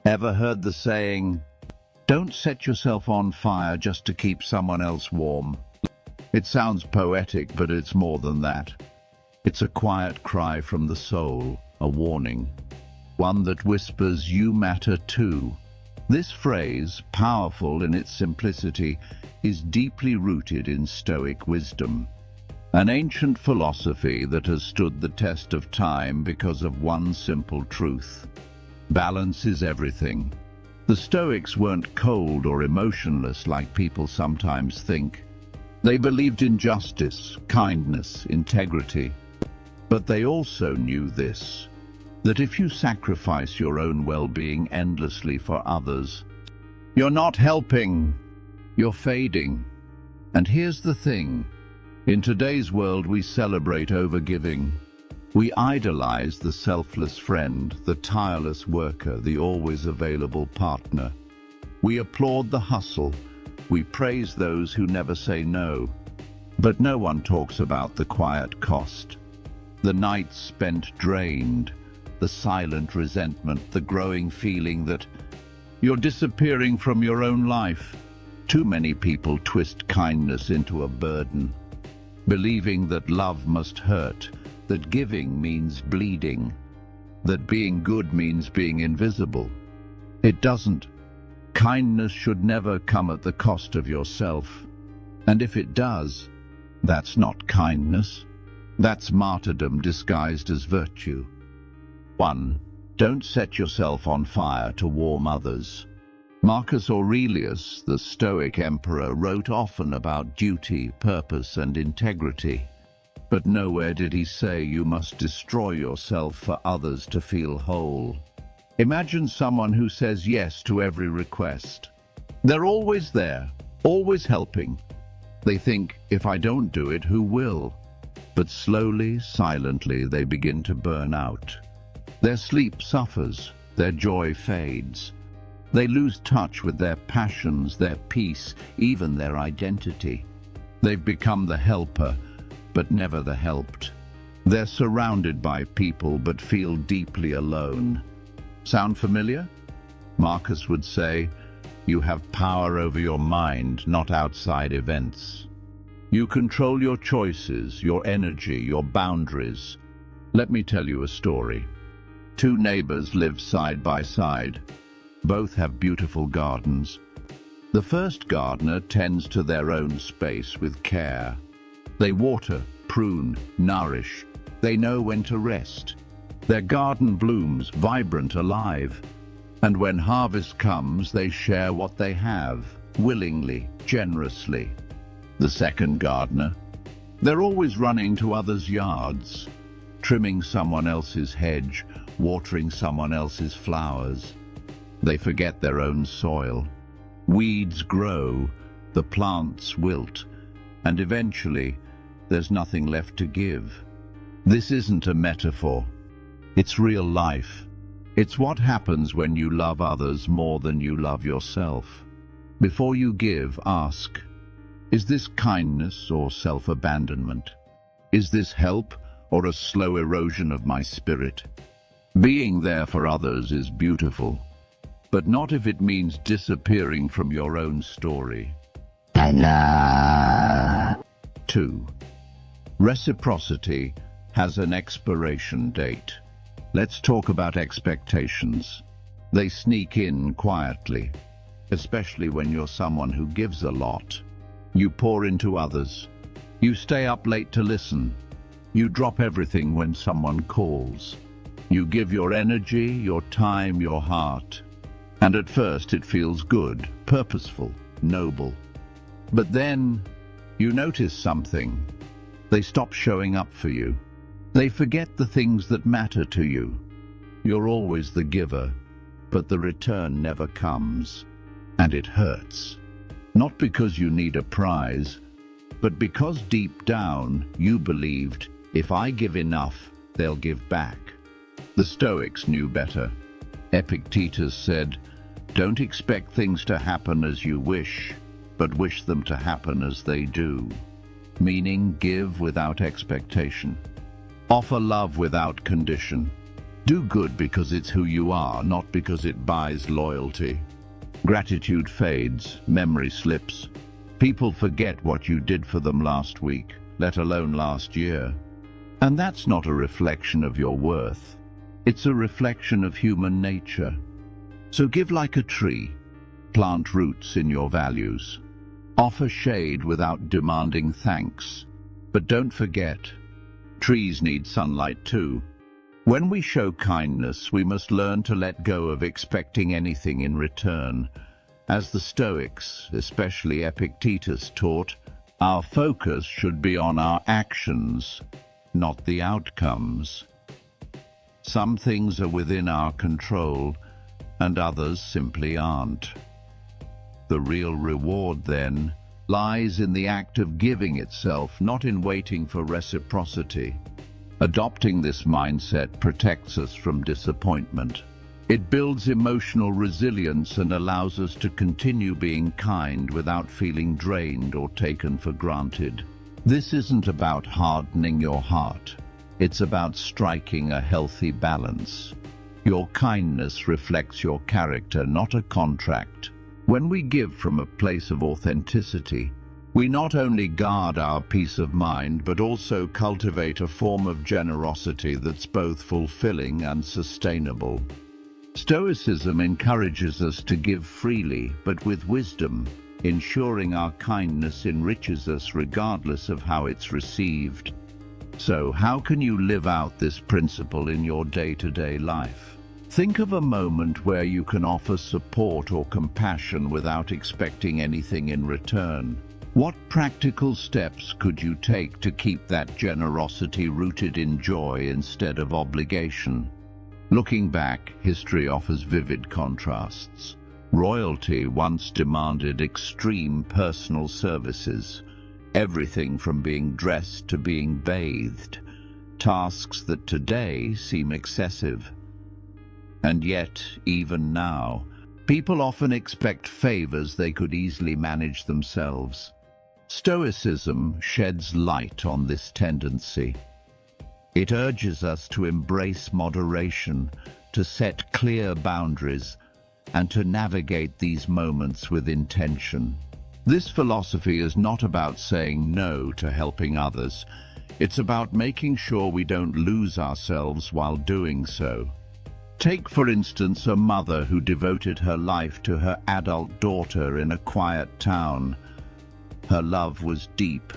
Ever heard the saying, "Don't set yourself on fire just to keep someone else warm"? It sounds poetic, but it's more than that. It's a quiet cry from the soul, a warning, one that whispers, "You matter too." This phrase, powerful in its simplicity, is deeply rooted in Stoic wisdom, an ancient philosophy that has stood the test of time because of one simple truth: balance is everything. The Stoics weren't cold or emotionless like people sometimes think. They believed in justice, kindness, integrity. But they also knew this, that if you sacrifice your own well-being endlessly for others, you're not helping, you're fading. And here's the thing. In today's world, we celebrate overgiving. We idolize the selfless friend, the tireless worker, the always available partner. We applaud the hustle. We praise those who never say no. But no one talks about the quiet cost. The nights spent drained, the silent resentment, the growing feeling that you're disappearing from your own life. Too many people twist kindness into a burden, believing that love must hurt, that giving means bleeding, that being good means being invisible. It doesn't. Kindness should never come at the cost of yourself. And if it does, that's not kindness. That's martyrdom disguised as virtue. 1. Don't set yourself on fire to warm others. Marcus Aurelius, the Stoic emperor, wrote often about duty, purpose, and integrity. But nowhere did he say you must destroy yourself for others to feel whole. Imagine someone who says yes to every request. They're always there, always helping. They think, if I don't do it, who will? But slowly, silently, they begin to burn out. Their sleep suffers, their joy fades. They lose touch with their passions, their peace, even their identity. They've become the helper, but never the helped. They're surrounded by people, but feel deeply alone. Sound familiar? Marcus would say, you have power over your mind, not outside events. You control your choices, your energy, your boundaries. Let me tell you a story. Two neighbors live side by side. Both have beautiful gardens. The first gardener tends to their own space with care. They water, prune, nourish. They know when to rest. Their garden blooms, vibrant, alive. And when harvest comes, they share what they have, willingly, generously. The second gardener, they're always running to others' yards, trimming someone else's hedge, watering someone else's flowers. They forget their own soil. Weeds grow, the plants wilt, and eventually there's nothing left to give. This isn't a metaphor. It's real life. It's what happens when you love others more than you love yourself. Before you give, ask, is this kindness or self-abandonment? Is this help or a slow erosion of my spirit? Being there for others is beautiful, but not if it means disappearing from your own story. 2. Reciprocity has an expiration date. Let's talk about expectations. They sneak in quietly, especially when you're someone who gives a lot. You pour into others. You stay up late to listen. You drop everything when someone calls. You give your energy, your time, your heart. And at first it feels good, purposeful, noble. But then you notice something. They stop showing up for you. They forget the things that matter to you. You're always the giver, but the return never comes. And it hurts. Not because you need a prize, but because deep down you believed, if I give enough, they'll give back. The Stoics knew better. Epictetus said, don't expect things to happen as you wish, but wish them to happen as they do. Meaning, give without expectation. Offer love without condition. Do good because it's who you are, not because it buys loyalty. Gratitude fades, memory slips. People forget what you did for them last week, let alone last year. And that's not a reflection of your worth. It's a reflection of human nature. So give like a tree. Plant roots in your values. Offer shade without demanding thanks. But don't forget, trees need sunlight too. When we show kindness, we must learn to let go of expecting anything in return. As the Stoics, especially Epictetus, taught, our focus should be on our actions, not the outcomes. Some things are within our control, and others simply aren't. The real reward, then, lies in the act of giving itself, not in waiting for reciprocity. Adopting this mindset protects us from disappointment. It builds emotional resilience and allows us to continue being kind without feeling drained or taken for granted. This isn't about hardening your heart. It's about striking a healthy balance. Your kindness reflects your character, not a contract. When we give from a place of authenticity, we not only guard our peace of mind, but also cultivate a form of generosity that's both fulfilling and sustainable. Stoicism encourages us to give freely, but with wisdom, ensuring our kindness enriches us regardless of how it's received. So, how can you live out this principle in your day-to-day life? Think of a moment where you can offer support or compassion without expecting anything in return. What practical steps could you take to keep that generosity rooted in joy instead of obligation? Looking back, history offers vivid contrasts. Royalty once demanded extreme personal services, everything from being dressed to being bathed, tasks that today seem excessive. And yet, even now, people often expect favors they could easily manage themselves. Stoicism sheds light on this tendency. It urges us to embrace moderation, to set clear boundaries, and to navigate these moments with intention. This philosophy is not about saying no to helping others. It's about making sure we don't lose ourselves while doing so. Take, for instance, a mother who devoted her life to her adult daughter in a quiet town. Her love was deep,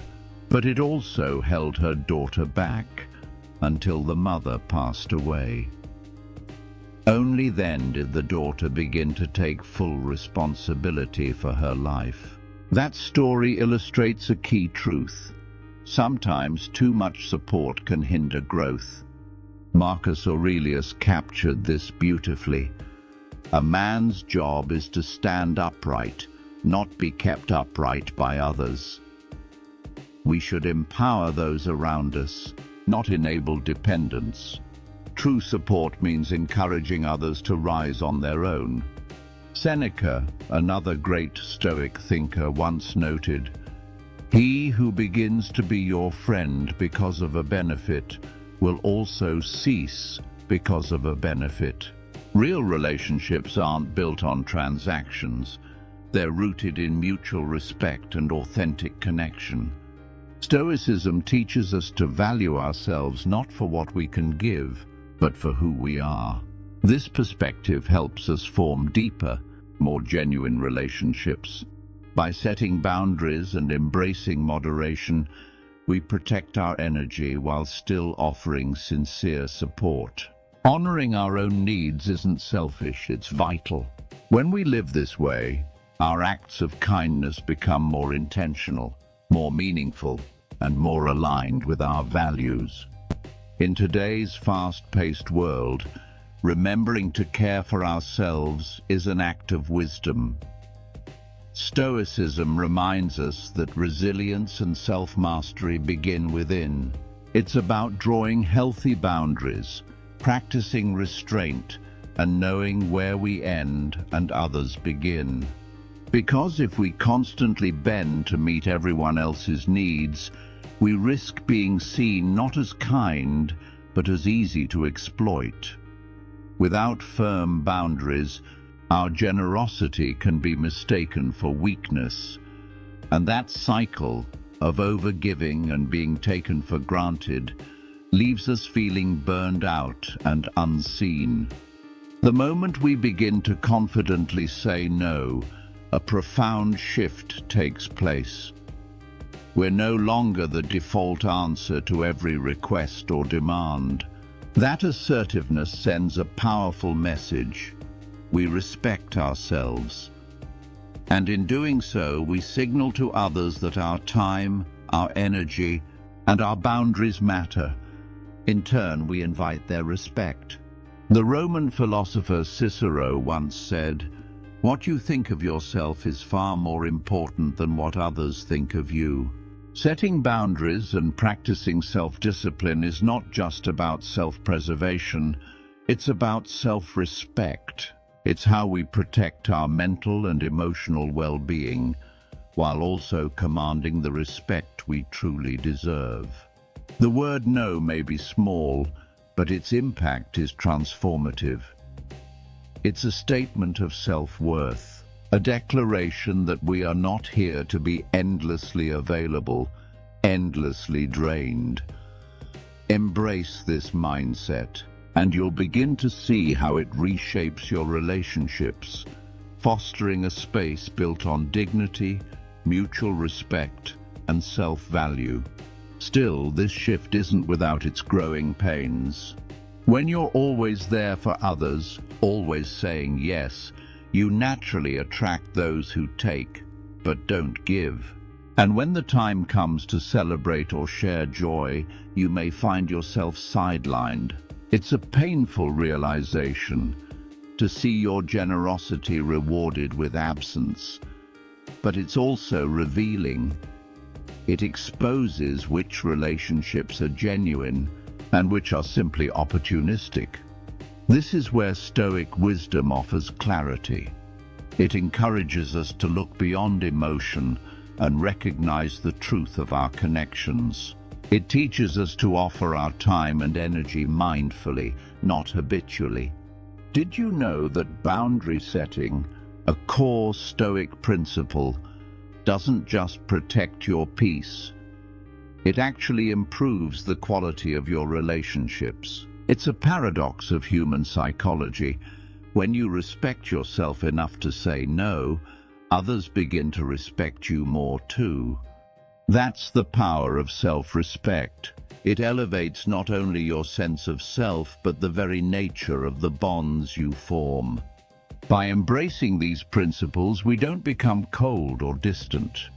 but it also held her daughter back until the mother passed away. Only then did the daughter begin to take full responsibility for her life. That story illustrates a key truth. Sometimes too much support can hinder growth. Marcus Aurelius captured this beautifully. A man's job is to stand upright, not be kept upright by others. We should empower those around us, not enable dependence. True support means encouraging others to rise on their own. Seneca, another great Stoic thinker, once noted, "He who begins to be your friend because of a benefit will also cease because of a benefit." Real relationships aren't built on transactions. They're rooted in mutual respect and authentic connection. Stoicism teaches us to value ourselves not for what we can give, but for who we are. This perspective helps us form deeper, more genuine relationships. By setting boundaries and embracing moderation, we protect our energy while still offering sincere support. Honoring our own needs isn't selfish, it's vital. When we live this way, our acts of kindness become more intentional, more meaningful, and more aligned with our values. In today's fast-paced world, remembering to care for ourselves is an act of wisdom. Stoicism reminds us that resilience and self-mastery begin within. It's about drawing healthy boundaries, practicing restraint, and knowing where we end and others begin. Because if we constantly bend to meet everyone else's needs, we risk being seen not as kind, but as easy to exploit. Without firm boundaries, our generosity can be mistaken for weakness, and that cycle of overgiving and being taken for granted leaves us feeling burned out and unseen. The moment we begin to confidently say no, a profound shift takes place. We're no longer the default answer to every request or demand. That assertiveness sends a powerful message. We respect ourselves. And in doing so, we signal to others that our time, our energy, and our boundaries matter. In turn, we invite their respect. The Roman philosopher Cicero once said, "What you think of yourself is far more important than what others think of you." Setting boundaries and practicing self-discipline is not just about self-preservation, it's about self-respect. It's how we protect our mental and emotional well-being, while also commanding the respect we truly deserve. The word no may be small, but its impact is transformative. It's a statement of self-worth, a declaration that we are not here to be endlessly available, endlessly drained. Embrace this mindset, and you'll begin to see how it reshapes your relationships, fostering a space built on dignity, mutual respect, and self-value. Still, this shift isn't without its growing pains. When you're always there for others, always saying yes, you naturally attract those who take, but don't give. And when the time comes to celebrate or share joy, you may find yourself sidelined. It's a painful realization to see your generosity rewarded with absence, but it's also revealing. It exposes which relationships are genuine and which are simply opportunistic. This is where Stoic wisdom offers clarity. It encourages us to look beyond emotion and recognize the truth of our connections. It teaches us to offer our time and energy mindfully, not habitually. Did you know that boundary setting, a core Stoic principle, doesn't just protect your peace? It actually improves the quality of your relationships. It's a paradox of human psychology. When you respect yourself enough to say no, others begin to respect you more too. That's the power of self-respect. It elevates not only your sense of self, but the very nature of the bonds you form. By embracing these principles, we don't become cold or distant.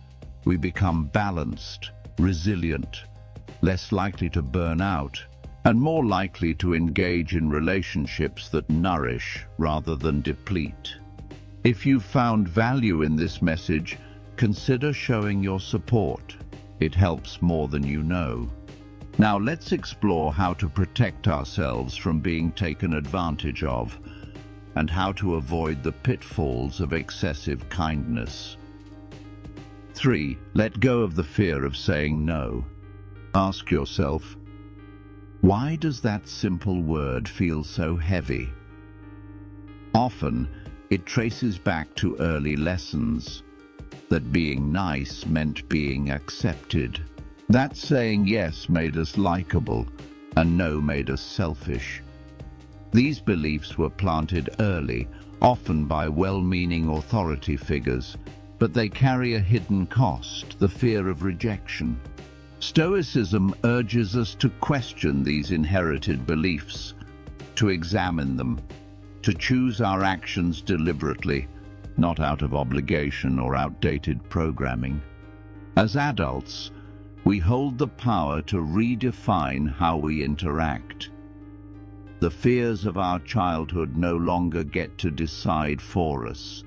We become balanced, resilient, less likely to burn out, and more likely to engage in relationships that nourish rather than deplete. If you've found value in this message, consider showing your support. It helps more than you know. Now let's explore how to protect ourselves from being taken advantage of, and how to avoid the pitfalls of excessive kindness. 3. Let go of the fear of saying no. Ask yourself, why does that simple word feel so heavy? Often, it traces back to early lessons, that being nice meant being accepted. That saying yes made us likable, and no made us selfish. These beliefs were planted early, often by well-meaning authority figures, but they carry a hidden cost, the fear of rejection. Stoicism urges us to question these inherited beliefs, to examine them, to choose our actions deliberately, not out of obligation or outdated programming. As adults, we hold the power to redefine how we interact. The fears of our childhood no longer get to decide for us.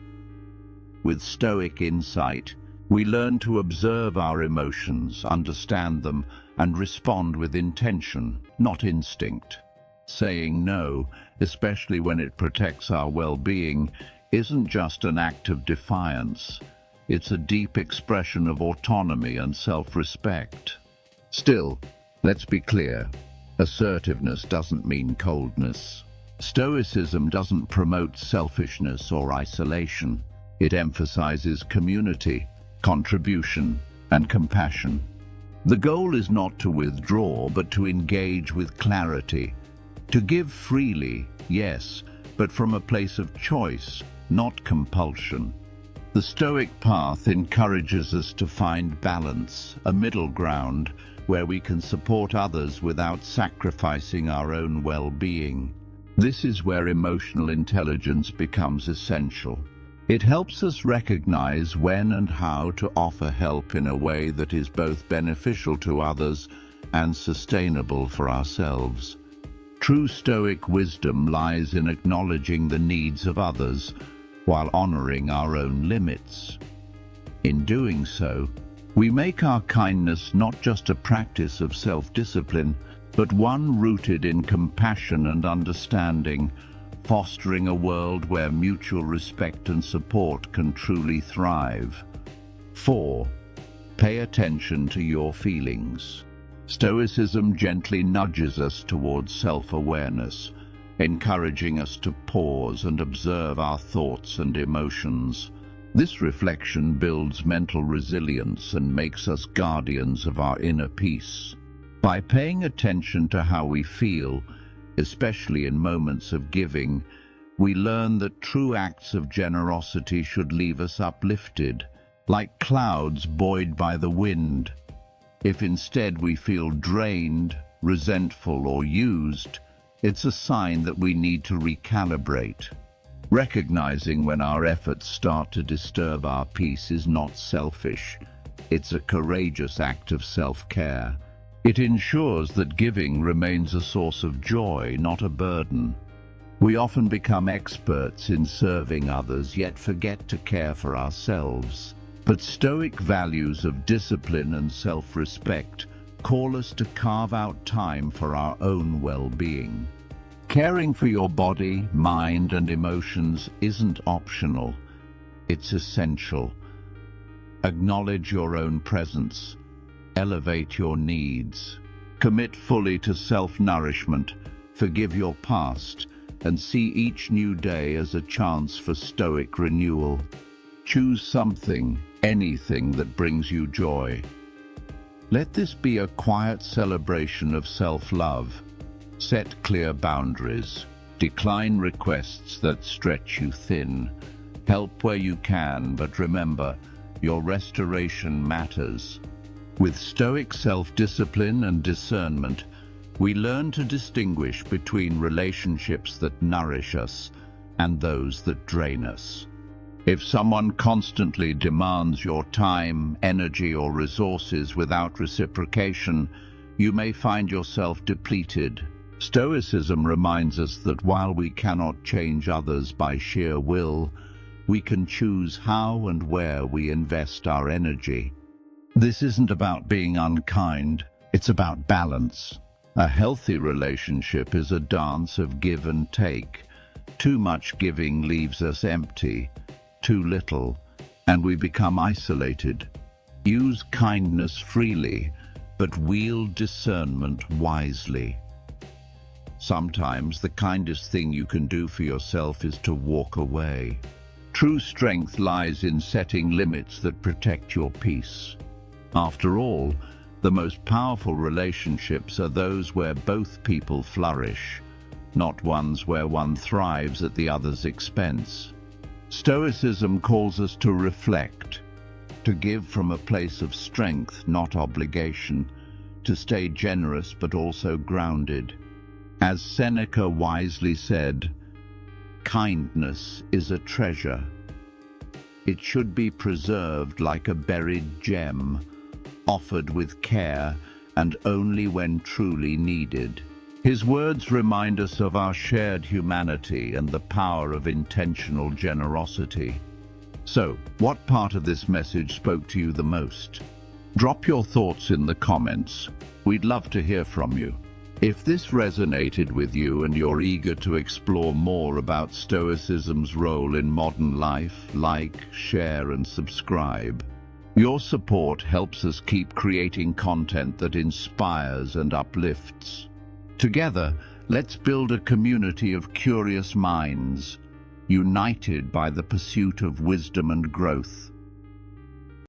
With Stoic insight, we learn to observe our emotions, understand them, and respond with intention, not instinct. Saying no, especially when it protects our well-being, isn't just an act of defiance. It's a deep expression of autonomy and self-respect. Still, let's be clear. Assertiveness doesn't mean coldness. Stoicism doesn't promote selfishness or isolation. It emphasizes community, contribution, and compassion. The goal is not to withdraw, but to engage with clarity. To give freely, yes, but from a place of choice, not compulsion. The Stoic path encourages us to find balance, a middle ground, where we can support others without sacrificing our own well-being. This is where emotional intelligence becomes essential. It helps us recognize when and how to offer help in a way that is both beneficial to others and sustainable for ourselves. True Stoic wisdom lies in acknowledging the needs of others while honoring our own limits. In doing so, we make our kindness not just a practice of self-discipline, but one rooted in compassion and understanding, fostering a world where mutual respect and support can truly thrive. 4. Pay attention to your feelings. Stoicism gently nudges us towards self-awareness, encouraging us to pause and observe our thoughts and emotions. This reflection builds mental resilience and makes us guardians of our inner peace. By paying attention to how we feel, especially in moments of giving, we learn that true acts of generosity should leave us uplifted, like clouds buoyed by the wind. If instead we feel drained, resentful, or used, it's a sign that we need to recalibrate. Recognizing when our efforts start to disturb our peace is not selfish. It's a courageous act of self-care. It ensures that giving remains a source of joy, not a burden. We often become experts in serving others, yet forget to care for ourselves. But Stoic values of discipline and self-respect call us to carve out time for our own well-being. Caring for your body, mind, and emotions isn't optional. It's essential. Acknowledge your own presence. Elevate your needs. Commit fully to self-nourishment. Forgive your past, and see each new day as a chance for Stoic renewal. Choose something, anything that brings you joy. Let this be a quiet celebration of self-love. Set clear boundaries. Decline requests that stretch you thin. Help where you can, but remember, your restoration matters. With Stoic self-discipline and discernment, we learn to distinguish between relationships that nourish us and those that drain us. If someone constantly demands your time, energy, or resources without reciprocation, you may find yourself depleted. Stoicism reminds us that while we cannot change others by sheer will, we can choose how and where we invest our energy. This isn't about being unkind, it's about balance. A healthy relationship is a dance of give and take. Too much giving leaves us empty, too little, and we become isolated. Use kindness freely, but wield discernment wisely. Sometimes the kindest thing you can do for yourself is to walk away. True strength lies in setting limits that protect your peace. After all, the most powerful relationships are those where both people flourish, not ones where one thrives at the other's expense. Stoicism calls us to reflect, to give from a place of strength, not obligation, to stay generous but also grounded. As Seneca wisely said, kindness is a treasure. It should be preserved like a buried gem, offered with care and only when truly needed. His words remind us of our shared humanity and the power of intentional generosity. So, what part of this message spoke to you the most? Drop your thoughts in the comments. We'd love to hear from you. If this resonated with you and you're eager to explore more about Stoicism's role in modern life, like, share, and subscribe. Your support helps us keep creating content that inspires and uplifts. Together, Let's build a community of curious minds, united by the pursuit of wisdom and growth.